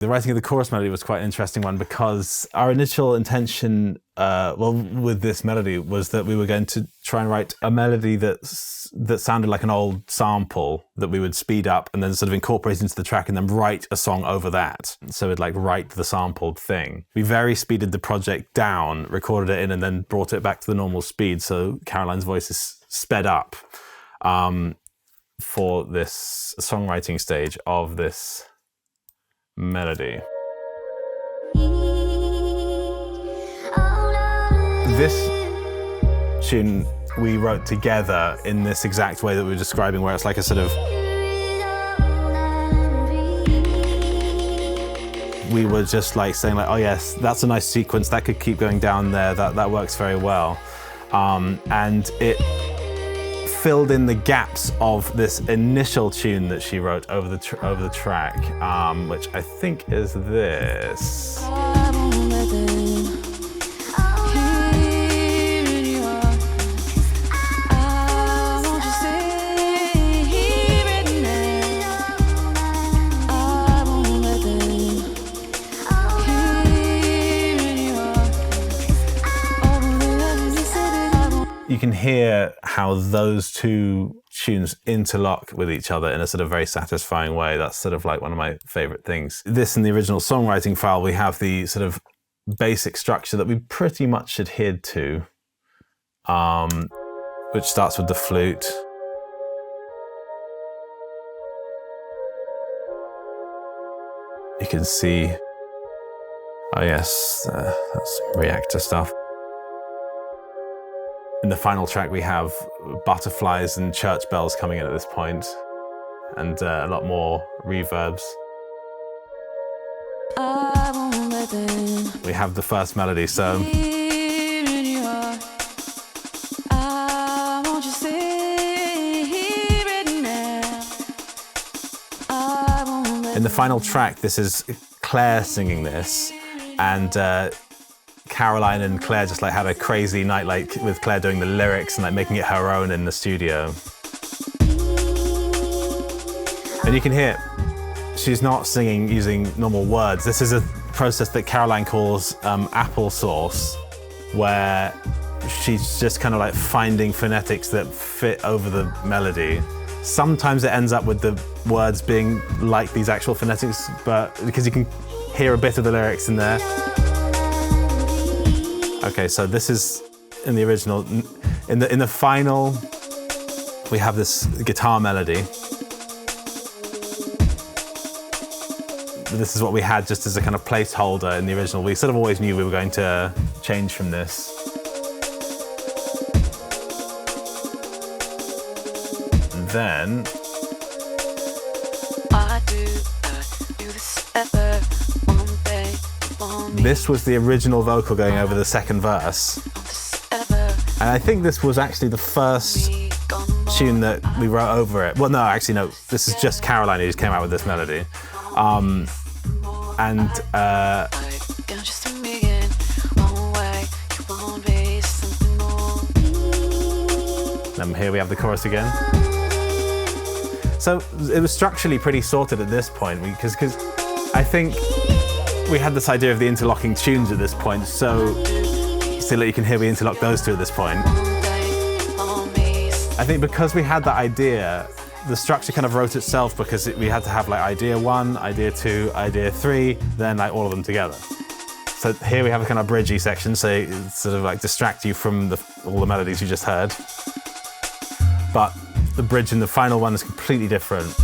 The writing of the chorus melody was quite an interesting one because our initial intention, with this melody was that we were going to try and write a melody that sounded like an old sample that we would speed up and then sort of incorporate into the track and then write a song over that. So we'd like write the sampled thing. We very speeded the project down, recorded it in, and then brought it back to the normal speed. So Caroline's voice is sped up for this songwriting stage of this melody. This tune we wrote together in this exact way that we were describing, where it's like a sort of... We were just like saying like, oh yes, that's a nice sequence, that could keep going down there, that works very well. And it filled in the gaps of this initial tune that she wrote over the track, which I think is this. You can hear how those two tunes interlock with each other in a sort of very satisfying way. That's sort of like one of my favorite things. This, in the original songwriting file, we have the sort of basic structure that we pretty much adhered to, which starts with the flute. You can see, oh yes, that's some reactor stuff. In the final track, we have butterflies and church bells coming in at this point, and a lot more reverbs. We have the first melody, so... In the final track, this is Claire singing this, and Caroline and Claire just like had a crazy night, like with Claire doing the lyrics and like making it her own in the studio. And you can hear she's not singing using normal words. This is a process that Caroline calls applesauce, where she's just kind of like finding phonetics that fit over the melody. Sometimes it ends up with the words being like these actual phonetics, but because you can hear a bit of the lyrics in there. Okay, so this is in the original. In the final, we have this guitar melody. This is what we had just as a kind of placeholder in the original. We sort of always knew we were going to change from this. And then this was the original vocal going over the second verse. And I think this was actually the first tune that we wrote over it. Well, no, actually, no. This is just Caroline who just came out with this melody. Then here we have the chorus again. So it was structurally pretty sorted at this point, because I think we had this idea of the interlocking tunes at this point, so that you can hear we interlock those two at this point. I think because we had that idea, the structure kind of wrote itself, because we had to have like idea 1, idea 2, idea 3, then like all of them together. So here we have a kind of bridgey section, so it sort of like distract you from all the melodies you just heard. But the bridge in the final one is completely different.